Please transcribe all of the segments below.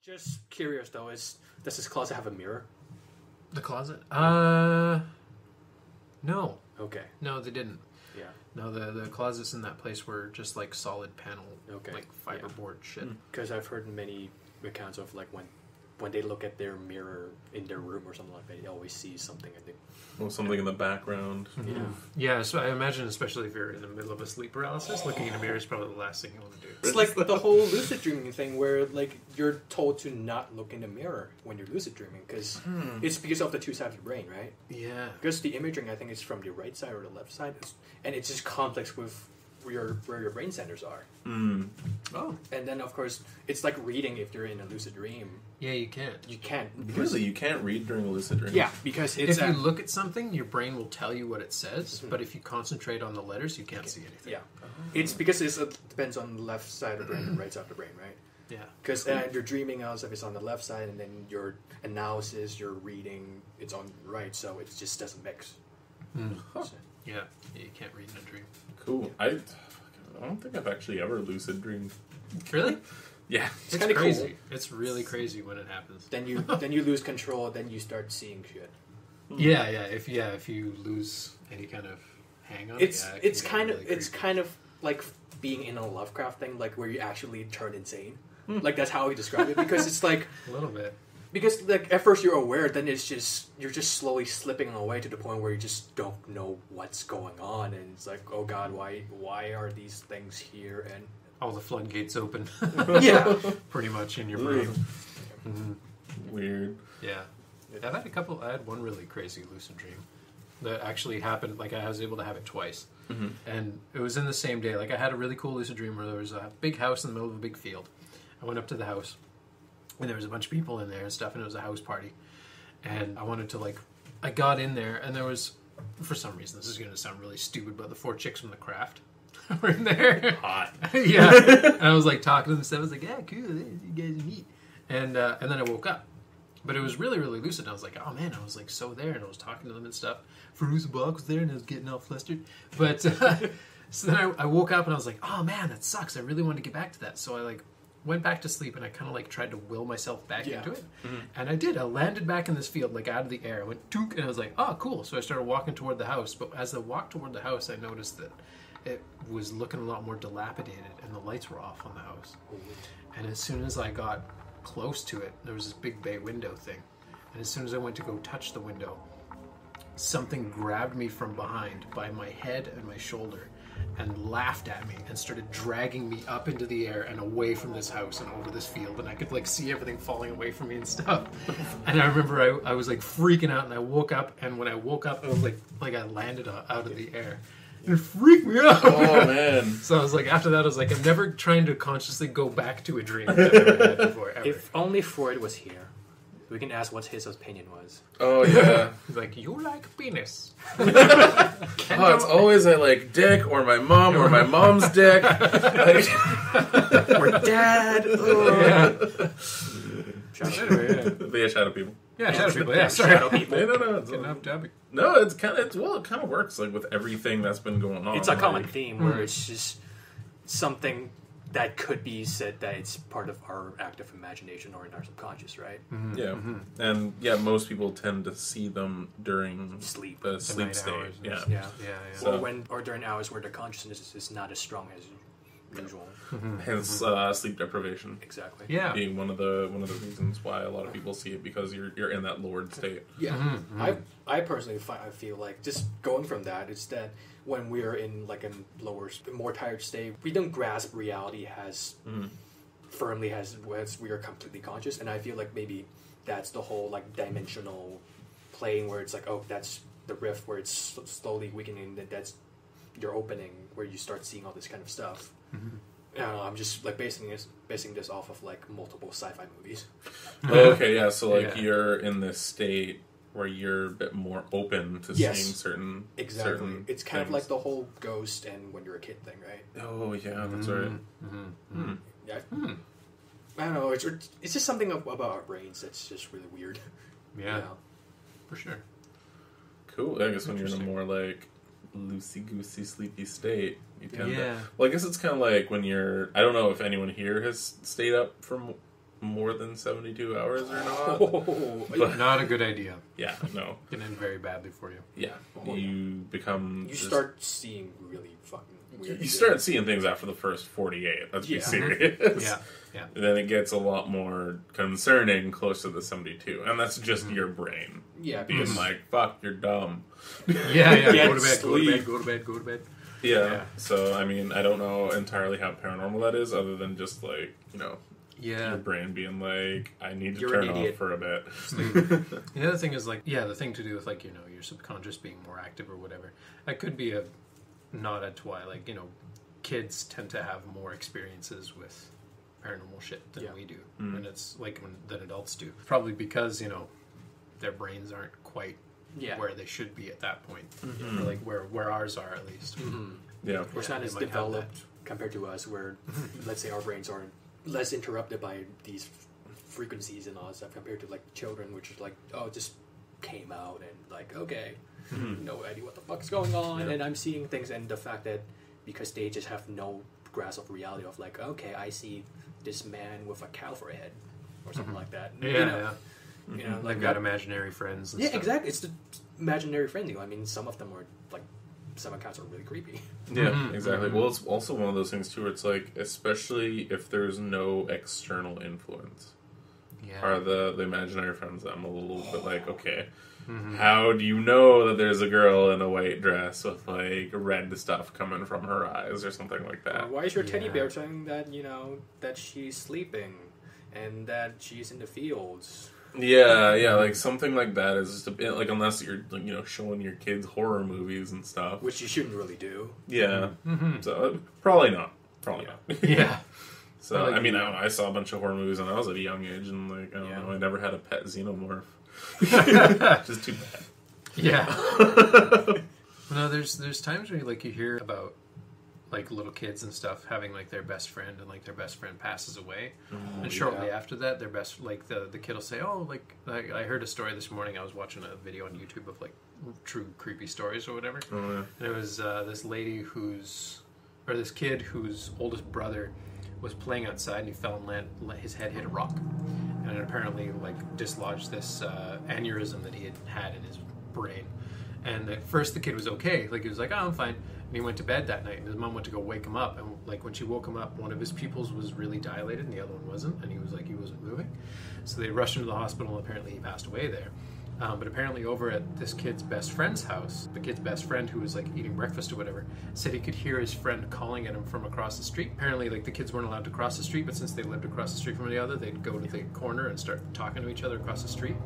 Just curious though, does this closet have a mirror? The closet? No. Okay. No, they didn't. Yeah. No, the closets in that place were just like solid panel, like fiberboard shit. Because I've heard many accounts of like when they look at their mirror in their room or something like that, they always see something. I think. Well, something in the background. Yeah. Yeah, so I imagine, especially if you're in the middle of a sleep paralysis, looking in a mirror is probably the last thing you want to do. It's like the whole lucid dreaming thing where like you're told to not look in the mirror when you're lucid dreaming because it's because of the two sides of the brain, right? Yeah. Because the imaging, I think, is from the right side or the left side, and it just conflicts with where your brain centers are. Oh. And then, of course, it's like reading if you're in a lucid dream. Yeah, you can't. You can't. Really? You can't read during a lucid dream? Yeah, because it's... If you look at something, your brain will tell you what it says, but if you concentrate on the letters, you can't see anything. Yeah. It's because it depends on the left side of the brain and right side of the brain, right? Yeah. Because your dreaming also is on the left side, and then your analysis, your reading, it's on the right, so it just doesn't mix. Huh. Yeah, you can't read in a dream. Cool. I don't think I've actually ever lucid dreamed. Really? Yeah. It's kind of crazy. Cool. It's really crazy when it happens. Then you lose control, then you start seeing shit. Yeah. If you lose any kind of hang on, it's kind of like being in a Lovecraft thing, like where you actually turn insane. Like that's how he described it, because it's like a little bit. Because like at first you're aware, then you're just slowly slipping away to the point where you just don't know what's going on, and it's like, oh god, why are these things here? And all the floodgates open. Yeah, pretty much in your brain. Weird. Yeah, I had one really crazy lucid dream that actually happened. Like I was able to have it twice, and it was in the same day. Like I had a really cool lucid dream where there was a big house in the middle of a big field. I went up to the house. And there was a bunch of people in there and stuff, and it was a house party. And I wanted to, I got in there, and there was, for some reason, this is going to sound really stupid, but the 4 chicks from The Craft were in there. Hot. Yeah. And I was, talking to them and stuff. I was like, yeah, cool, you guys meet. And then I woke up. But it was really, really lucid. And I was like, oh, man, I was, so there, and I was talking to them and stuff. Farouz Bach was there, and I was getting all flustered. But, so then I woke up, and I was like, oh, man, that sucks. I really wanted to get back to that. So I, went back to sleep, and I kind of tried to will myself back into it. And I did. I landed back in this field, out of the air. I went took, and I was like, oh, cool. So I started walking toward the house. But as I walked toward the house, I noticed that it was looking a lot more dilapidated, and the lights were off on the house. And as soon as I got close to it, there was this big bay window thing. And as soon as I went to go touch the window, something grabbed me from behind by my head and my shoulder and laughed at me and started dragging me up into the air and away from this house and over this field, and I could see everything falling away from me and stuff. And I remember I was freaking out, and I woke up, and when I woke up, I was like I landed out of the air. And it freaked me out. Oh man. So I was after that I was I'm never trying to consciously go back to a dream that I've never had before, ever. If only Freud was here, we can ask what his opinion was. Oh yeah. He's like, you like penis. It's always I dick, or my mom, or my mom's dick. Or dad. Shadow people. Yeah, shadow people. Yeah, sorry. Shadow people. No, it kind of works with everything that's been going on. It's a common theme where it's just something that could be said that it's part of our active imagination or in our subconscious, right? Yeah, and most people tend to see them during sleep, the sleep state. Hours, yeah. So, or during hours where the consciousness is not as strong as usual. Hence, sleep deprivation. Exactly. Yeah, being one of the reasons why a lot of people see it, because you're in that lowered state. Yeah, I personally I feel like just going from that is that when we're in a lower, more tired state, we don't grasp reality as firmly as we are completely conscious, and I feel like maybe that's the whole dimensional playing where it's that's the rift where it's slowly weakening, that's your opening where you start seeing all this kind of stuff. I don't know, I'm just basing this off of multiple sci-fi movies. Okay, yeah. So you're in this state where you're a bit more open to seeing certain it's kind things. of the whole ghost and when you're a kid thing, right? Oh yeah, that's right. Yeah. I don't know. It's just something about our brains that's just really weird. Yeah, for sure. Cool. I guess when you're in a more loosey-goosey, sleepy state, you tend to... Yeah. Well, I guess it's kind of like when you're... I don't know if anyone here has stayed up for more than 72 hours or not. But not a good idea. Yeah, no. Can end very badly for you. Yeah, you become... You start seeing really fucking weird You start seeing things after the first 48. Let's be serious. Yeah. Then it gets a lot more concerning close to the 72. And that's just your brain. Yeah, being like, fuck, you're dumb. Yeah. Go to bed, go to bed. Yeah. So, I mean, I don't know entirely how paranormal that is, other than just, like, you know, your brain being like, I need to turn off for a bit. The other thing is, like, the thing to do with, like, you know, your subconscious being more active or whatever. That could be a nod at why, like, you know, kids tend to have more experiences with paranormal shit than we do. And it's, like, than adults do. Probably because, you know, their brains aren't quite where they should be at that point. Or, like, where ours are, at least. Yeah. It's not as developed compared to us, where, let's say, our brains are less interrupted by these frequencies and all that stuff, compared to, like, children, which is like, oh, it just came out, and, like, okay, no idea what the fuck's going on, and I'm seeing things, and the fact that, because they just have no grasp of reality of, like, okay, I see this man with a cow for a head, or something like that. You know, like, got imaginary friends. And stuff. Exactly. It's the imaginary friends. You know, I mean, some of them are like, some accounts are really creepy. Yeah, exactly. Well, it's also one of those things too, where it's like, especially if there's no external influence, are the imaginary friends. I'm a little bit like, okay, how do you know that there's a girl in a white dress with like red stuff coming from her eyes or something like that? Why is your teddy bear saying that, you know, that she's sleeping and that she's in the fields? Yeah, like something like that is just a bit like, unless you're, like, you know, showing your kids horror movies and stuff, which you shouldn't really do. Yeah, so probably not. Yeah. So like, I mean, I saw a bunch of horror movies when I was at a young age, and like, I don't know, I never had a pet xenomorph. Just too bad. Yeah. No, there's times where like you hear about like little kids and stuff having like their best friend, and like their best friend passes away, and shortly after that, their best, like the kid will say, oh, like I heard a story this morning. I was watching a video on YouTube of like true creepy stories or whatever, and it was this lady this kid whose oldest brother was playing outside, and he fell and his head hit a rock, and it apparently like dislodged this aneurysm that he had in his brain. And at first the kid was okay, like he was like, oh, I'm fine. And he went to bed that night, and his mom went to go wake him up, and like when she woke him up, one of his pupils was really dilated and the other one wasn't, and he was like, he wasn't moving. So they rushed him to the hospital, and apparently he passed away there. But apparently over at this kid's best friend's house, the kid's best friend, who was like eating breakfast or whatever, said he could hear his friend calling at him from across the street. Apparently like the kids weren't allowed to cross the street, but since they lived across the street from the other, they'd go to the corner and start talking to each other across the street.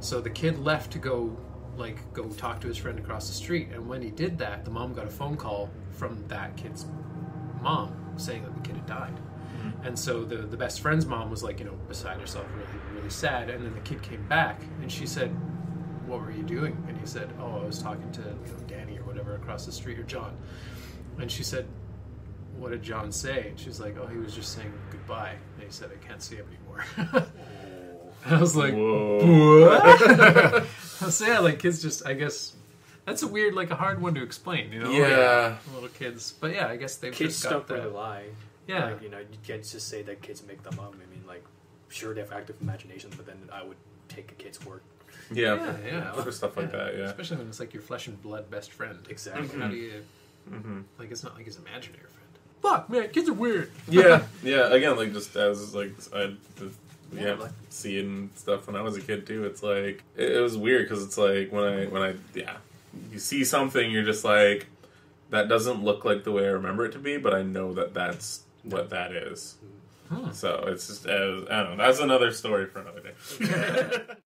So the kid left to go talk to his friend across the street, and when he did that, the mom got a phone call from that kid's mom saying that the kid had died. And so the best friend's mom was like, you know, beside herself, really, really sad. And then the kid came back, and she said, what were you doing? And he said, oh, I was talking to, you know, Danny or whatever across the street, or John. And she said, what did John say? And she was like, oh, he was just saying goodbye. And he said, I can't see him anymore. And I was like, what? So yeah, like kids just, I guess, that's a weird, like a hard one to explain, you know? Yeah. Little kids. But yeah, I guess they've kids just got don't really lie. Yeah. Like, you know, you can't just say that kids make them up. I mean, like, sure, they have active imagination, but then I would take a kid's word. Yeah. Yeah. For stuff like that, yeah. Especially when it's like your flesh and blood best friend. Exactly. Like, how do you, like, it's not like his imaginary friend. Fuck, man, kids are weird. Yeah. Again, like, just as, like, Like, seeing stuff when I was a kid too. It's like it was weird because it's like when I you see something, you're just like, that doesn't look like the way I remember it to be, but I know that that's what that is. So it's just, I don't know. That's another story for another day.